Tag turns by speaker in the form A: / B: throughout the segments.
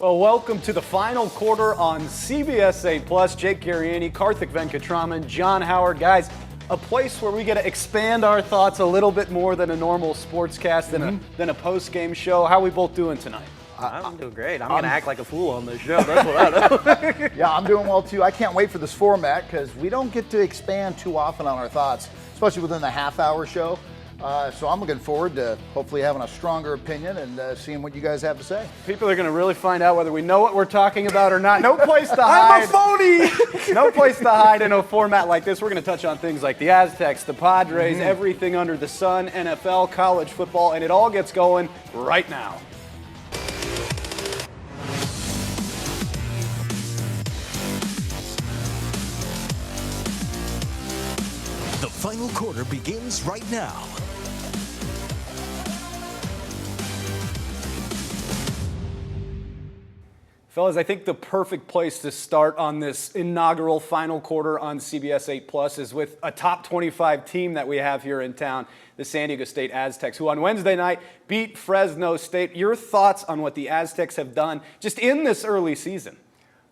A: Well, welcome to the final quarter on CBS 8+. Jake Garriani, Karthik Venkatraman, John Howard. Guys, a place where we get to expand our thoughts a little bit more than a normal sportscast, than a post-game show. How are we both doing tonight?
B: I'm doing great. I'm going to act like a fool on this show. That's what I know.
C: Yeah, I'm doing well, too. I can't wait for this format because we don't get to expand too often on our thoughts, especially within the half-hour show. So I'm looking forward to hopefully having a stronger opinion and seeing what you guys have to say.
A: People are going to really find out whether we know what we're talking about or not. No place to hide.
B: I'm a phony!
A: No place to hide in a format like this. We're going to touch on things like the Aztecs, the Padres, everything under the sun, NFL, college football, and it all gets going right now.
D: The final quarter begins right now.
A: Fellas, I think the perfect place to start on this inaugural final quarter on CBS 8+ is with a top 25 team that we have here in town, the San Diego State Aztecs, who on Wednesday night beat Fresno State. Your thoughts on what the Aztecs have done just in this early season?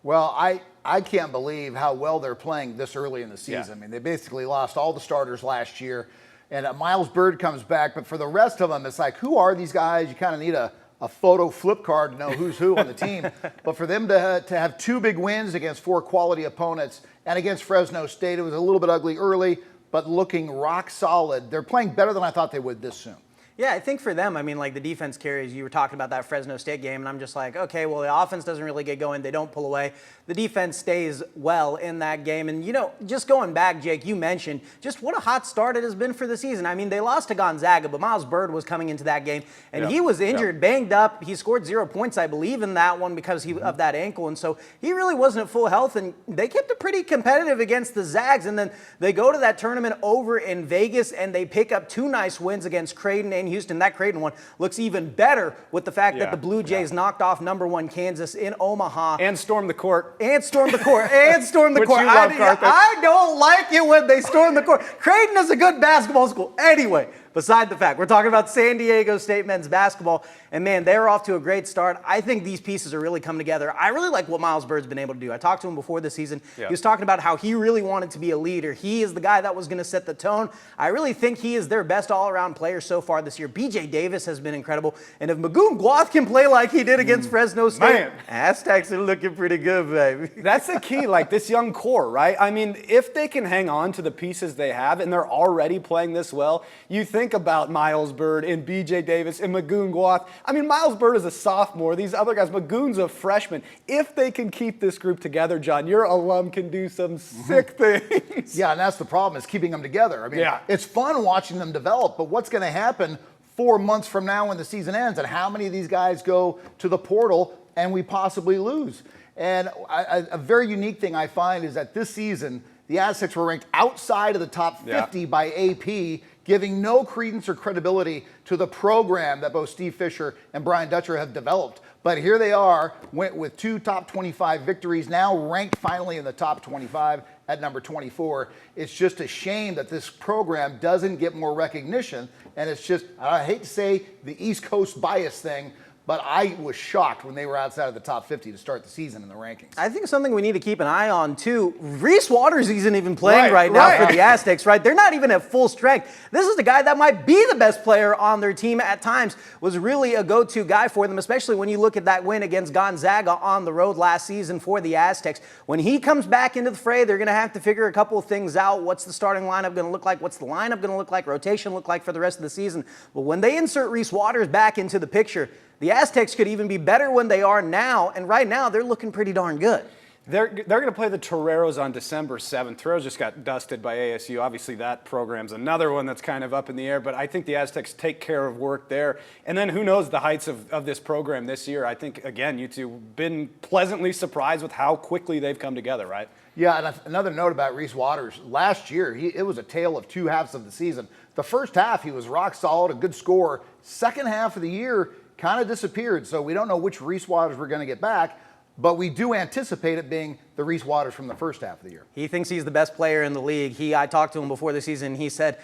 C: Well, I can't believe how well they're playing this early in the season.
A: Yeah.
C: I mean, they basically lost all the starters last year, and Miles Byrd comes back. But for the rest of them, it's like, who are these guys? You kind of need a photo flip card to know who's who on the team. But for them to have two big wins against four quality opponents and against Fresno State, it was a little bit ugly early, but looking rock solid. They're playing better than I thought they would this soon.
B: Yeah, I think for them, I mean, like the defense carries. You were talking about that Fresno State game, and I'm just like, okay, well, the offense doesn't really get going. They don't pull away. The defense stays well in that game. And, you know, just going back, Jake, you mentioned just what a hot start it has been for the season. I mean, they lost to Gonzaga, but Miles Byrd was coming into that game, and he was injured, banged up. He scored 0 points, I believe, in that one because of that ankle. And so he really wasn't at full health, and they kept it pretty competitive against the Zags. And then they go to that tournament over in Vegas, and they pick up two nice wins against Creighton and Houston. That Creighton one looks even better with the fact that the Blue Jays knocked off #1 Kansas in Omaha.
A: And stormed the court.
B: And stormed the court. And stormed the
A: Which
B: court.
A: you love, Karthik.
B: I don't like it when they storm the court. Creighton is a good basketball school. Anyway, beside the fact, we're talking about San Diego State men's basketball, and man, they're off to a great start. I think these pieces are really coming together. I really like what Miles Bird's been able to do. I talked to him before the season. He was talking about how he really wanted to be a leader. He is the guy that was going to set the tone. I really think he is their best all-around player so far this year. B.J. Davis has been incredible, and if Magoon Guath can play like he did against Fresno State, Aztecs are looking pretty good, baby.
A: That's the key, like this young core, right? I mean, if they can hang on to the pieces they have and they're already playing this well, you think about Miles Byrd and B.J. Davis and Magoon Guath. I mean, Miles Byrd is a sophomore. These other guys, Magoon's a freshman. If they can keep this group together, John, your alum can do some sick things.
C: Yeah, and that's the problem, is keeping them together. I mean, it's fun watching them develop, but what's going to happen 4 months from now when the season ends, and how many of these guys go to the portal and we possibly lose? And a very unique thing I find is that this season, the Aztecs were ranked outside of the top 50 by AP, giving no credence or credibility to the program that both Steve Fisher and Brian Dutcher have developed. But here they are, went with two top 25 victories, now ranked finally in the top 25 at number 24. It's just a shame that this program doesn't get more recognition. And it's just, I hate to say the East Coast bias thing, but I was shocked when they were outside of the top 50 to start the season in the rankings.
B: I think something we need to keep an eye on, too. Reese Waters isn't even playing right now for the Aztecs, right? They're not even at full strength. This is the guy that might be the best player on their team at times, was really a go-to guy for them, especially when you look at that win against Gonzaga on the road last season for the Aztecs. When he comes back into the fray, they're going to have to figure a couple of things out. What's the starting lineup going to look like? What's the lineup going to look like? Rotation look like for the rest of the season? But when they insert Reese Waters back into the picture, the Aztecs could even be better when they are now, and right now they're looking pretty darn good.
A: They're going to play the Toreros on December 7th. Toreros just got dusted by ASU. Obviously, that program's another one that's kind of up in the air, but I think the Aztecs take care of work there. And then who knows the heights of this program this year. I think, again, you two been pleasantly surprised with how quickly they've come together, right?
C: Yeah, and another note about Reese Waters. Last year, it was a tale of two halves of the season. The first half, he was rock solid, a good scorer. Second half of the year, kind of disappeared, so we don't know which Reese Waters we're going to get back, but we do anticipate it being the Reese Waters from the first half of the year.
B: He thinks he's the best player in the league. I talked to him before the season. He said,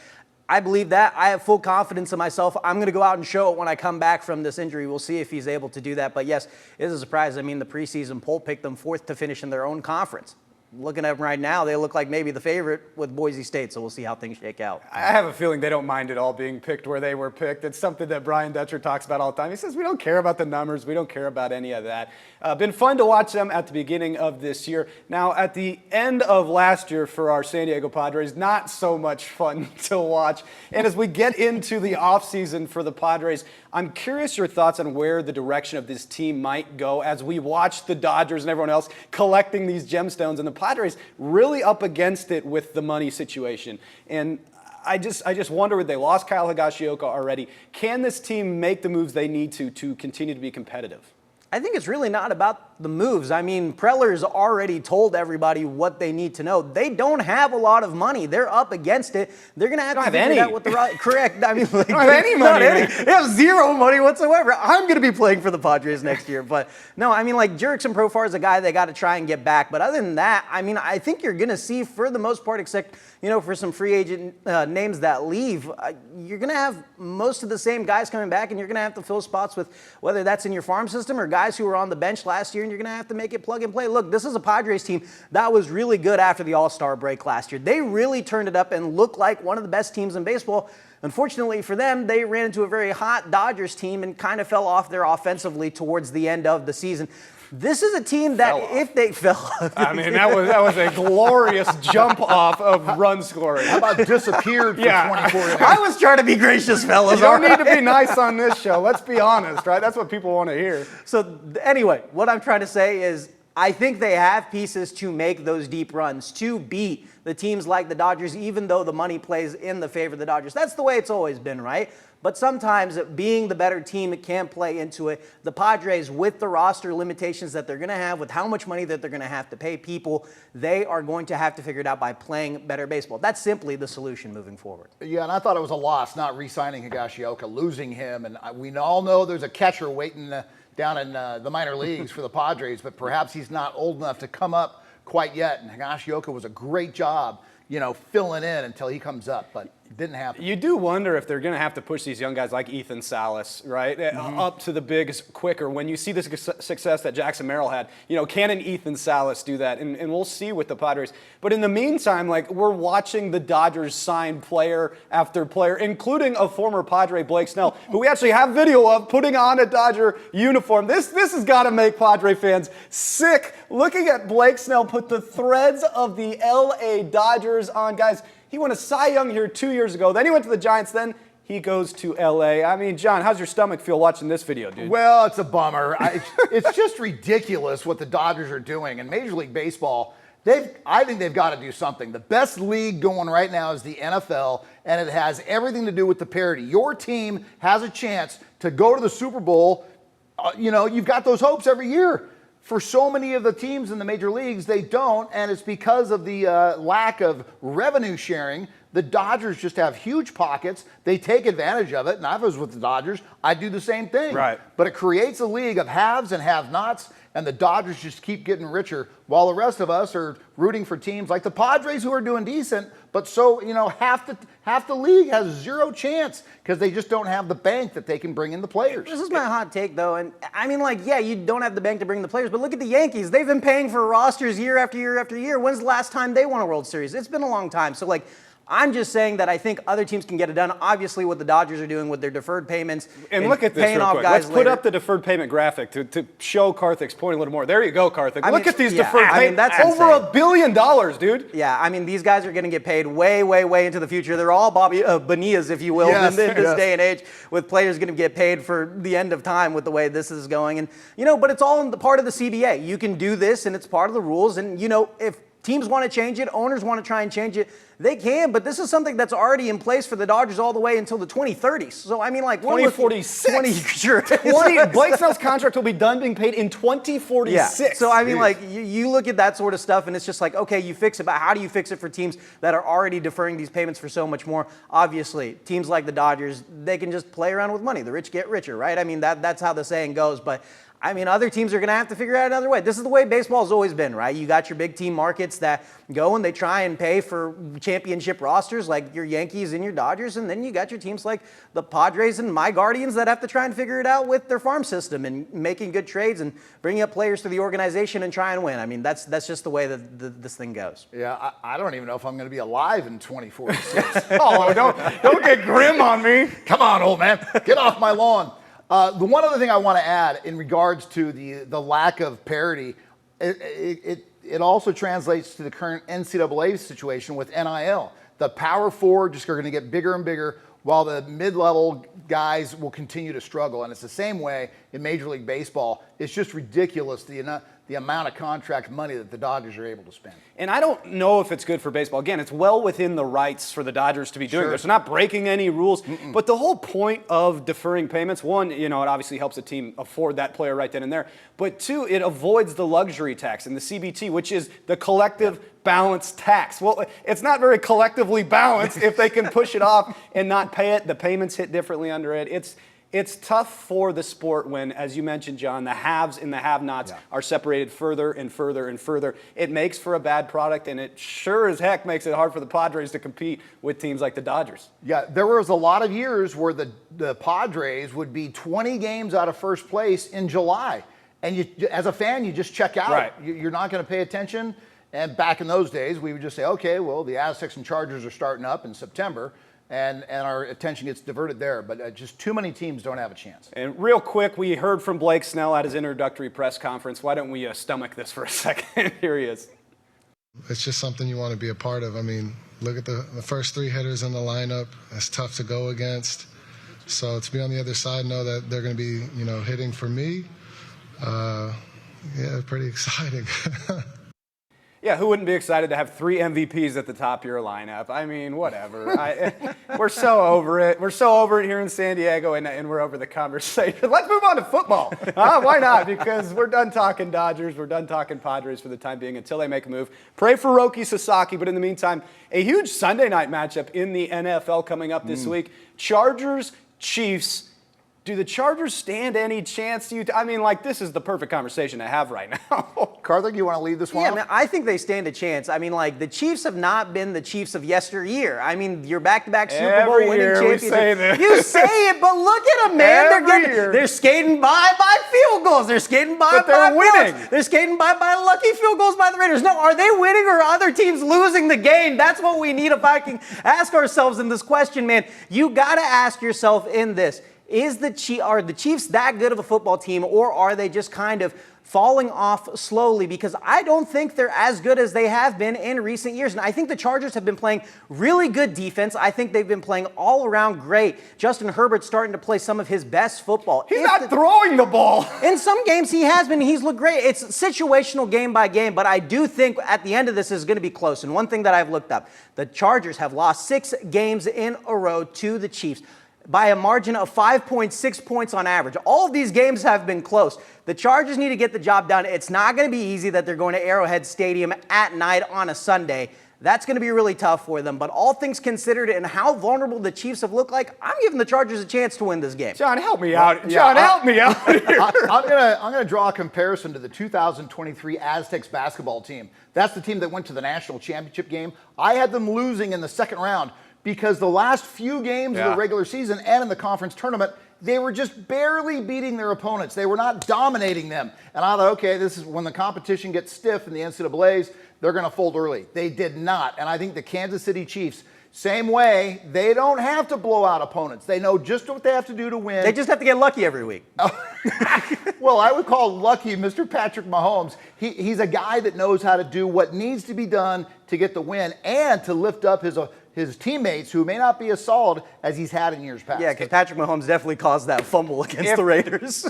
B: I believe that. I have full confidence in myself. I'm going to go out and show it when I come back from this injury. We'll see if he's able to do that. But yes, it is a surprise. I mean, the preseason poll picked them 4th to finish in their own conference. Looking at them right now, they look like maybe the favorite with Boise State, so we'll see how things shake out.
A: I have a feeling they don't mind at all being picked where they were picked. It's something that Brian Dutcher talks about all the time. He says, we don't care about the numbers. We don't care about any of that. Been fun to watch them at the beginning of this year. Now, at the end of last year for our San Diego Padres, not so much fun to watch. And as we get into the offseason for the Padres, I'm curious your thoughts on where the direction of this team might go as we watch the Dodgers and everyone else collecting these gemstones, and the Padres really up against it with the money situation. And I just wonder, they lost Kyle Higashioka already. Can this team make the moves they need to continue to be competitive?
B: I think it's really not about the moves. I mean, Preller's already told everybody what they need to know. They don't have a lot of money. They're up against it. They're going to have to figure it out with the correct. I mean, like,
A: don't have any money.
B: They have zero money whatsoever. I'm going to be playing for the Padres next year. But no, I mean, like, Jurickson Profar is a guy they got to try and get back. But other than that, I mean, I think you're going to see, for the most part, except, you know, for some free agent names that leave, you're going to have most of the same guys coming back, and you're going to have to fill spots with, whether that's in your farm system or guys who were on the bench last year, and you're going to have to make it plug and play. Look, this is a Padres team that was really good after the All-Star break last year. They really turned it up and looked like one of the best teams in baseball. Unfortunately for them, they ran into a very hot Dodgers team and kind of fell off there offensively towards the end of the season. This is a team that if they fell off.
A: I mean, that was a glorious jump off of run scoring.
C: How about disappeared for 24 innings?
B: I was trying to be gracious, fellas.
A: You don't need to be nice on this show. Let's be honest, right? That's what people want to hear.
B: So anyway, what I'm trying to say is I think they have pieces to make those deep runs, to beat the teams like the Dodgers, even though the money plays in the favor of the Dodgers. That's the way it's always been, right? But sometimes being the better team, it can play into it. The Padres, with the roster limitations that they're going to have, with how much money that they're going to have to pay people, they are going to have to figure it out by playing better baseball. That's simply the solution moving forward.
C: Yeah, and I thought it was a loss not re-signing Higashioka, losing him. And we all know there's a catcher waiting down in the minor leagues for the Padres, but perhaps he's not old enough to come up quite yet. And Higashioka was a great job, you know, filling in until he comes up, but it didn't happen.
A: You do wonder if they're going to have to push these young guys like Ethan Salas, right, up to the bigs quicker. When you see the success that Jackson Merrill had, you know, can an Ethan Salas do that? And we'll see with the Padres. But in the meantime, like, we're watching the Dodgers sign player after player, including a former Padre, Blake Snell, who we actually have video of putting on a Dodger uniform. This has got to make Padre fans sick. Looking at Blake Snell put the threads of the L.A. Dodgers on, guys. He won a Cy Young here 2 years ago. Then he went to the Giants. Then he goes to L.A. I mean, John, how's your stomach feel watching this video, dude?
C: Well, it's a bummer. It's just ridiculous what the Dodgers are doing. And Major League Baseball, I think they've got to do something. The best league going right now is the NFL, and it has everything to do with the parity. Your team has a chance to go to the Super Bowl. You know, you've got those hopes every year. For so many of the teams in the major leagues, they don't, and it's because of the lack of revenue sharing. The Dodgers just have huge pockets. They take advantage of it, and if I was with the Dodgers, I'd do the same thing.
A: Right.
C: But it creates a league of haves and have-nots, and the Dodgers just keep getting richer, while the rest of us are rooting for teams like the Padres, who are doing decent, but so, you know, half the league has zero chance because they just don't have the bank that they can bring in the players.
B: This is my hot take, though, and I mean, like, yeah, you don't have the bank to bring the players, but look at the Yankees. They've been paying for rosters year after year after year. When's the last time they won a World Series? It's been a long time. So, like, I'm just saying that I think other teams can get it done. Obviously, what the Dodgers are doing with their deferred payments
A: and look at this
B: paying
A: real
B: off
A: quick.
B: guys
A: Let's put up the deferred payment graphic to show Karthik's point a little more. There you go, Karthik. Look at these deferred payments.
B: That's
A: over
B: insane.
A: $1 billion, dude.
B: Yeah, I mean, these guys are going to get paid way, way, way into the future. They're all Bobby Bonillas, if you will, in this day and age, with players going to get paid for the end of time with the way this is going. And, you know, but it's all in the part of the CBA. You can do this, and it's part of the rules. And, you know, if teams want to change it, owners want to try and change it, they can, but this is something that's already in place for the Dodgers all the way until the 2030s. So, I mean, like,
A: 2046.
B: Sure.
A: Blake Snell's contract will be done being paid in 2046.
B: Yeah. So, I mean, like, you look at that sort of stuff, and it's just like, okay, you fix it, but how do you fix it for teams that are already deferring these payments for so much more? Obviously, teams like the Dodgers, they can just play around with money. The rich get richer, right? I mean, that's how the saying goes, but I mean, other teams are going to have to figure out another way. This is the way baseball's always been, right? You got your big team markets that go and they try and pay for championship rosters like your Yankees and your Dodgers, and then you got your teams like the Padres and my Guardians that have to try and figure it out with their farm system and making good trades and bringing up players to the organization and try and win. I mean, that's just the way that this thing goes.
C: Yeah, I don't even know if I'm going to be alive in 2046.
A: Oh, don't get grim on me.
C: Come on, old man. Get off my lawn. The one other thing I want to add in regards to the lack of parity, it also translates to the current NCAA situation with NIL. The Power Four just are going to get bigger and bigger, while the mid-level guys will continue to struggle. And it's the same way in Major League Baseball. It's just ridiculous the amount of contract money that the Dodgers are able to spend.
A: And I don't know if it's good for baseball. Again, it's well within the rights for the Dodgers to be doing this. They're not breaking any rules. But the whole point of deferring payments, one, it obviously helps a team afford that player right then and there. But two, it avoids the luxury tax and the CBT, which is the collective balanced tax. Well, it's not very collectively balanced if they can push it off and not pay it. The payments hit differently under it. It's tough for the sport when, as you mentioned, John, the haves and the have-nots are separated further and further and further. It makes for a bad product, and it sure as heck makes it hard for the Padres to compete with teams like the Dodgers.
C: Yeah, there was a lot of years where the Padres would be 20 games out of first place in July. And you, as a fan, you just check out.
A: Right.
C: You're not going to pay attention. And back in those days, we would just say, okay, well, the Aztecs and Chargers are starting up in September. And our attention gets diverted there. But just too many teams don't have a chance.
A: And real quick, we heard from Blake Snell at his introductory press conference. Why don't we stomach this for a second? Here he is.
E: It's just something you want to be a part of. I mean, look at the first three hitters in the lineup. It's tough to go against. So to be on the other side, know that they're going to be, hitting for me. Yeah, pretty exciting.
A: Yeah, who wouldn't be excited to have 3 MVPs at the top of your lineup? I mean, whatever. We're so over it. We're so over it here in San Diego, and we're over the conversation. Let's move on to football. Why not? Because we're done talking Dodgers. We're done talking Padres for the time being until they make a move. Pray for Roki Sasaki, but in the meantime, a huge Sunday night matchup in the NFL coming up this week. Chargers, Chiefs. Do the Chargers stand any chance to you? I mean, this is the perfect conversation to have right now.
C: Karthik, you want to lead this one?
B: Yeah, man, I think they stand a chance. I mean, the Chiefs have not been the Chiefs of yesteryear. I mean, your back-to-back Super Bowl winning championship.
A: We say this.
B: You say it, but look at them, man. They're skating by field goals. They're skating by
A: but they're winning.
B: Goals. They're skating by lucky field goals by the Raiders. No, are they winning or are other teams losing the game? That's what we need to ask ourselves in this question, man. You got to ask yourself in this. Are the Chiefs that good of a football team, or are they just kind of falling off slowly? Because I don't think they're as good as they have been in recent years. And I think the Chargers have been playing really good defense. I think they've been playing all around great. Justin Herbert's starting to play some of his best football.
A: He's not throwing the ball.
B: In some games he has been. He's looked great. It's situational game by game, but I do think at the end of this is going to be close. And one thing that I've looked up, the Chargers have lost 6 games in a row to the Chiefs by a margin of 5.6 points on average. All of these games have been close. The Chargers need to get the job done. It's not going to be easy that they're going to Arrowhead Stadium at night on a Sunday. That's going to be really tough for them. But all things considered and how vulnerable the Chiefs have looked like, I'm giving the Chargers a chance to win this game.
A: John, help me out. John, help me out here.
C: I'm gonna draw a comparison to the 2023 Aztecs basketball team. That's the team that went to the national championship game. I had them losing in the second round because the last few games of the regular season and in the conference tournament, they were just barely beating their opponents. They were not dominating them. And I thought, okay, this is when the competition gets stiff in the NCAAs, they're going to fold early. They did not. And I think the Kansas City Chiefs, same way, they don't have to blow out opponents. They know just what they have to do to win.
B: They just have to get lucky every week.
C: Well, I would call lucky Mr. Patrick Mahomes. He's a guy that knows how to do what needs to be done to get the win and to lift up his teammates who may not be as solid as he's had in years past.
B: Yeah, because Patrick Mahomes definitely caused that fumble against the Raiders.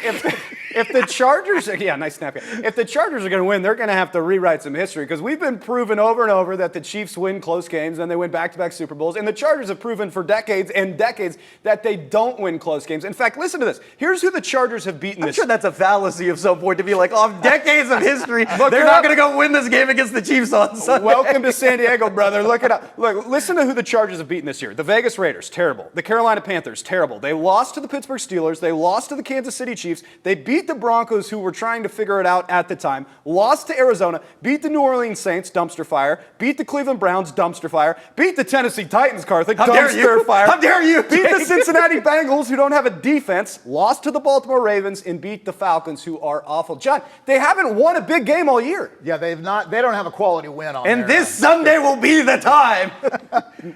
A: If the Chargers, nice snap. If the Chargers are going to win, they're going to have to rewrite some history because we've been proven over and over that the Chiefs win close games and they win back-to-back Super Bowls, and the Chargers have proven for decades and decades that they don't win close games. In fact, listen to this. Here's who the Chargers have beaten
B: I'm sure that's a fallacy of some point to be like, decades of history, they're not going to go win this game against the Chiefs on Sunday.
A: Welcome to San Diego, brother. Look it up. Look, listen to who the Chargers have beaten this year. The Vegas Raiders, terrible. terrible. The Carolina Panthers, terrible. They lost to the Pittsburgh Steelers. They lost to the Kansas City Chiefs. They beat the Broncos, who were trying to figure it out at the time. Lost to Arizona. Beat the New Orleans Saints, dumpster fire. Beat the Cleveland Browns, dumpster fire. Beat the Tennessee Titans, Karthik, dumpster fire.
B: How dare you?
A: Beat the Cincinnati Bengals, who don't have a defense. Lost to the Baltimore Ravens and beat the Falcons, who are awful. John, they haven't won a big game all year.
C: Yeah, they've not. They don't have a quality win on.
B: And this Sunday will be the time.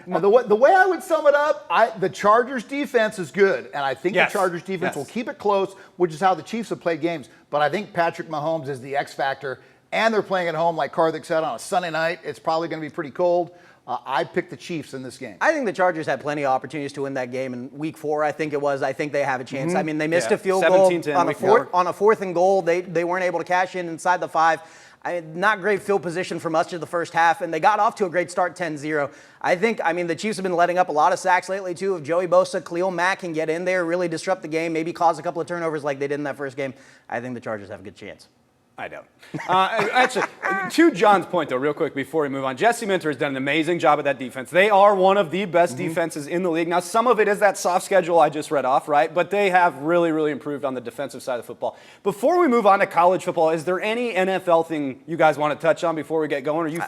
C: The way I would sum it up, the Chargers defense is good, and I think
A: Yes.
C: the Chargers defense will keep it close, which is how the Chiefs have played games. But I think Patrick Mahomes is the X factor, and they're playing at home, like Karthik said, on a Sunday night. It's probably going to be pretty cold. I picked the Chiefs in this game.
B: I think the Chargers had plenty of opportunities to win that game in week 4, I think it was. I think they have a chance. I mean, they missed a field goal
A: 17-10
B: on
A: week 4.
B: on a 4th and goal. They weren't able to cash in inside the 5. Not great field position for much of the first half, and they got off to a great start 10-0. I mean, the Chiefs have been letting up a lot of sacks lately, too. If Joey Bosa, Khalil Mack can get in there, really disrupt the game, maybe cause a couple of turnovers like they did in that first game, I think the Chargers have a good chance.
A: I don't. Actually, to John's point, though, real quick before we move on, Jesse Minter has done an amazing job at that defense. They are one of the best defenses in the league. Now, some of it is that soft schedule I just read off, right? But they have really, really improved on the defensive side of football. Before we move on to college football, is there any NFL thing you guys want to touch on before we get going, or you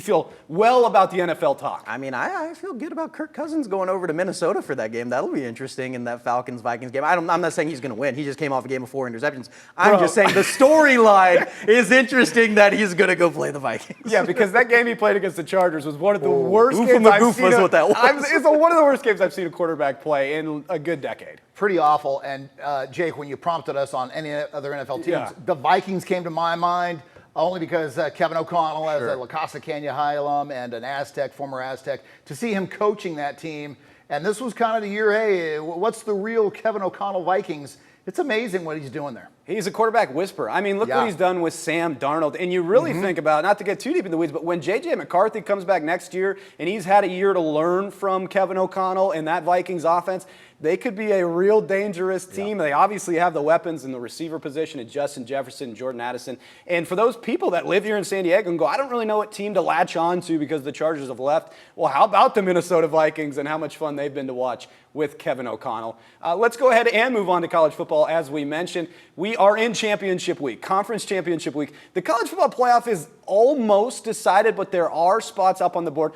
A: feel well about the NFL talk?
B: I mean, I feel good about Kirk Cousins going over to Minnesota for that game. That'll be interesting in that Falcons-Vikings game. I'm not saying he's going to win. He just came off a game of 4 interceptions. I'm just saying the storyline is interesting that he's going to go play the Vikings.
A: Yeah, because that game he played against the Chargers was one of the worst games I've seen.
B: Was what that was.
A: It's one of the worst games I've seen a quarterback play in a good decade.
C: Pretty awful. And Jake, when you prompted us on any other NFL teams, the Vikings came to my mind only because Kevin O'Connell, as a La Casa Canyon High alum and an Aztec, former Aztec, to see him coaching that team. And this was kind of the year, hey, what's the real Kevin O'Connell Vikings? It's amazing what he's doing there.
A: He's a quarterback whisperer. I mean, look what he's done with Sam Darnold. And you really think about, not to get too deep in the weeds, but when J.J. McCarthy comes back next year and he's had a year to learn from Kevin O'Connell and that Vikings offense, they could be a real dangerous team. They obviously have the weapons in the receiver position in Justin Jefferson and Jordan Addison. And for those people that live here in San Diego and go, I don't really know what team to latch on to because the Chargers have left. Well, how about the Minnesota Vikings and how much fun they've been to watch with Kevin O'Connell? Let's go ahead and move on to college football. As we mentioned, we are in championship week, conference championship week. The college football playoff is almost decided, but there are spots up on the board.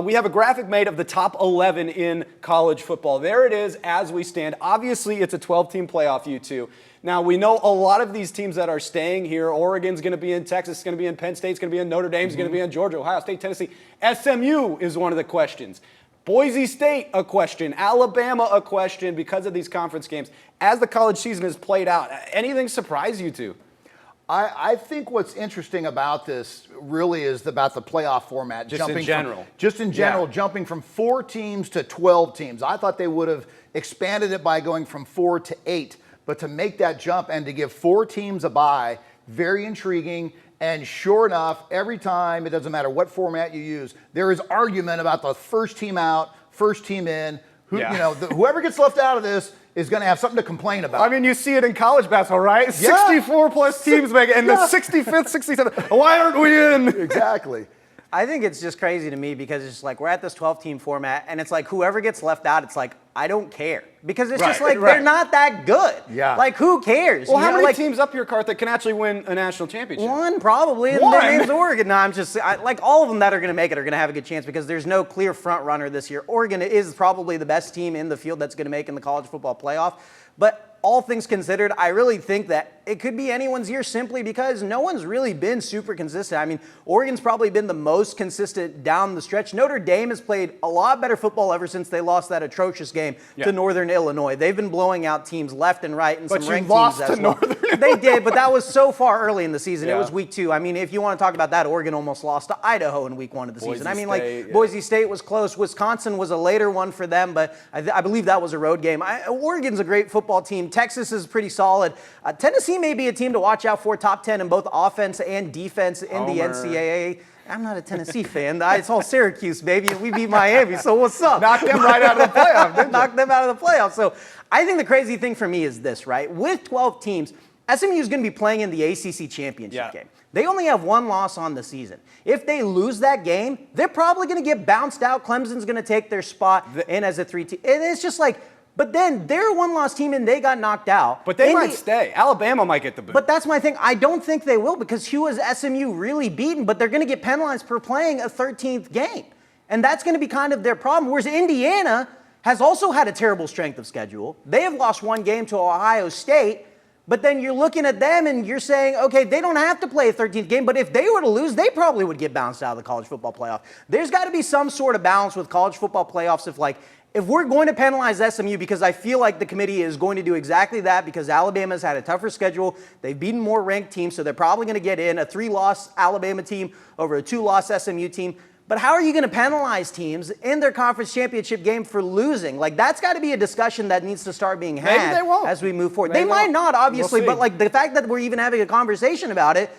A: We have a graphic made of the top 11 in college football. There it is as we stand. Obviously, it's a 12-team playoff, U2. Now, we know a lot of these teams that are staying here. Oregon's going to be in Texas, going to be in Penn State's going to be in Notre Dame's going to be in Georgia, Ohio State, Tennessee. SMU is one of the questions. Boise State, a question. Alabama, a question because of these conference games. As the college season has played out, anything surprise you two?
C: I think what's interesting about this really is about the playoff format.
A: Just in general,
C: jumping from 4 teams to 12 teams. I thought they would have expanded it by going from 4 to 8. But to make that jump and to give 4 teams a bye, very intriguing. And sure enough, every time, it doesn't matter what format you use, there is argument about the first team out, first team in. Whoever gets left out of this is going to have something to complain about.
A: I mean, you see it in college basketball, right? 64 plus teams make it, and the 65th, 67th. Why aren't we in?
C: Exactly.
B: I think it's just crazy to me because it's just like we're at this 12-team format, and it's like whoever gets left out, it's like, I don't care. Because it's just like they're not that good.
C: Yeah.
B: Like, who cares?
A: Well, how many teams up here, Karthik, can actually win a national championship?
B: One, probably. And their name's Oregon. No, like all of them that are going to make it are going to have a good chance because there's no clear front runner this year. Oregon is probably the best team in the field that's going to make in the college football playoff. But all things considered, I really think that it could be anyone's year simply because no one's really been super consistent. I mean, Oregon's probably been the most consistent down the stretch. Notre Dame has played a lot better football ever since they lost that atrocious game to Northern Illinois. They've been blowing out teams left and right and some ranked teams as well. They did, but that was so far early in the season. It was week 2. I mean, if you want to talk about that, Oregon almost lost to Idaho in week 1 of the season. I mean, Boise State was close. Wisconsin was a later one for them, but I believe that was a road game. Oregon's a great football team. Texas is pretty solid. Tennessee may be a team to watch out for, top 10 in both offense and defense in the NCAA. I'm not a Tennessee fan. It's all Syracuse, baby, and we beat Miami, so what's up?
A: Knocked them right out of the playoff, didn't you?
B: Knocked them out of the playoff. So I think the crazy thing for me is this, right? With 12 teams, SMU is going to be playing in the ACC championship game.
A: Yeah.
B: They only have one loss on the season. If they lose that game, they're probably going to get bounced out. Clemson's going to take their spot in as a 3 team. And it's just like, but then they're a one-loss team and they got knocked out.
A: But they might stay. Alabama might get the boot.
B: But that's my thing. I don't think they will, because who has SMU really beaten? But they're going to get penalized for playing a 13th game. And that's going to be kind of their problem. Whereas Indiana has also had a terrible strength of schedule. They have lost one game to Ohio State. But then you're looking at them and you're saying, okay, they don't have to play a 13th game, but if they were to lose, they probably would get bounced out of the college football playoff. There's got to be some sort of balance with college football playoffs if we're going to penalize SMU, because I feel like the committee is going to do exactly that, because Alabama's had a tougher schedule. They've beaten more ranked teams, so they're probably going to get in a 3-loss Alabama team over a 2-loss SMU team. But how are you going to penalize teams in their conference championship game for losing? Like, that's got to be a discussion that needs to start being had as we move forward. They might not, obviously, but like the fact that we're even having a conversation about it,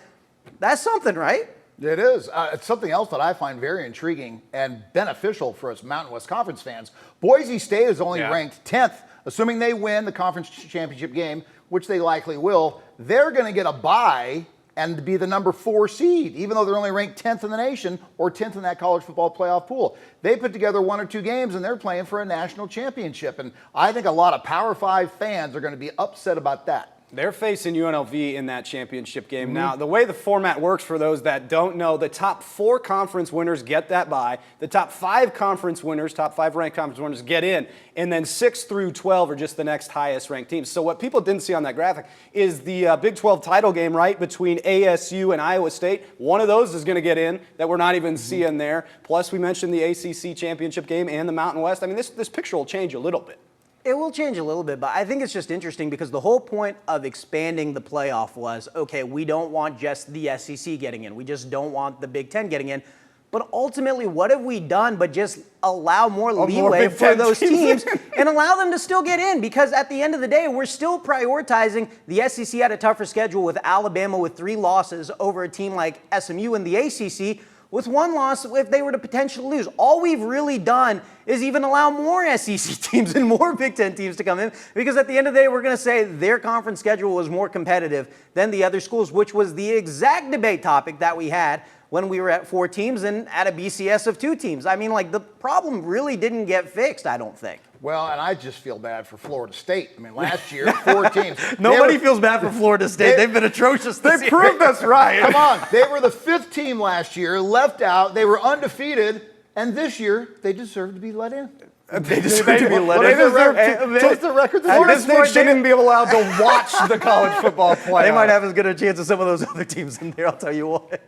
B: that's something, right?
C: It is. It's something else that I find very intriguing and beneficial for us Mountain West Conference fans. Boise State is only ranked 10th. Assuming they win the conference championship game, which they likely will, they're going to get a bye and be the number 4 seed, even though they're only ranked 10th in the nation or 10th in that college football playoff pool. They put together 1 or 2 games, and they're playing for a national championship. And I think a lot of Power 5 fans are going to be upset about that.
A: They're facing UNLV in that championship game. Now, the way the format works, for those that don't know, the top 4 conference winners get that bye. The top 5 conference winners, top 5 ranked conference winners get in. And then 6 through 12 are just the next highest ranked teams. So what people didn't see on that graphic is the Big 12 title game, right, between ASU and Iowa State. One of those is going to get in that we're not even seeing there. Plus, we mentioned the ACC championship game and the Mountain West. I mean, this picture will change a little bit.
B: It will change a little bit, but I think it's just interesting because the whole point of expanding the playoff was, okay, we don't want just the SEC getting in. We just don't want the Big Ten getting in. But ultimately, what have we done but just allow more leeway for those teams and allow them to still get in? Because at the end of the day, we're still prioritizing the SEC had a tougher schedule with Alabama with 3 losses over a team like SMU in the ACC with 1 loss if they were to potentially lose. All we've really done is even allow more SEC teams and more Big Ten teams to come in, because at the end of the day, we're going to say their conference schedule was more competitive than the other schools, which was the exact debate topic that we had when we were at 4 teams and at a BCS of 2 teams. I mean, like, the problem really didn't get fixed, I don't think.
C: Well, and I just feel bad for Florida State. I mean, last year, 4 teams.
B: Nobody feels bad for Florida State. They've been atrocious this year.
A: They proved us right.
C: Come on. They were the 5th team last year, left out. They were undefeated. And this year, they deserve to be let in.
A: They deserve to be let in.
C: Take the record.
A: Florida State shouldn't even be allowed to watch the college football playoff.
B: They might have as good a chance as some of those other teams in there, I'll tell you what.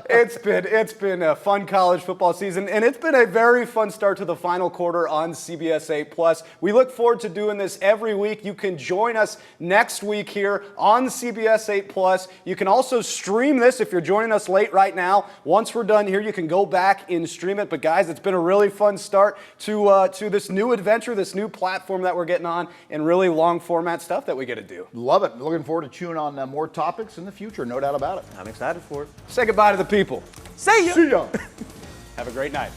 A: It's been a fun college football season, and it's been a very fun start to the final quarter on CBS 8+. We look forward to doing this every week. You can join us next week here on CBS 8+. You can also stream this if you're joining us late right now. Once we're done here, you can go back and stream it. But guys, it's been a really fun start to this new adventure, this new platform that we're getting on, and really long format stuff that we get to do.
C: Love it. Looking forward to chewing on more topics in the future, no doubt about it.
B: I'm excited for it.
A: Say goodbye to the people.
B: See ya.
C: See ya.
A: Have a great night.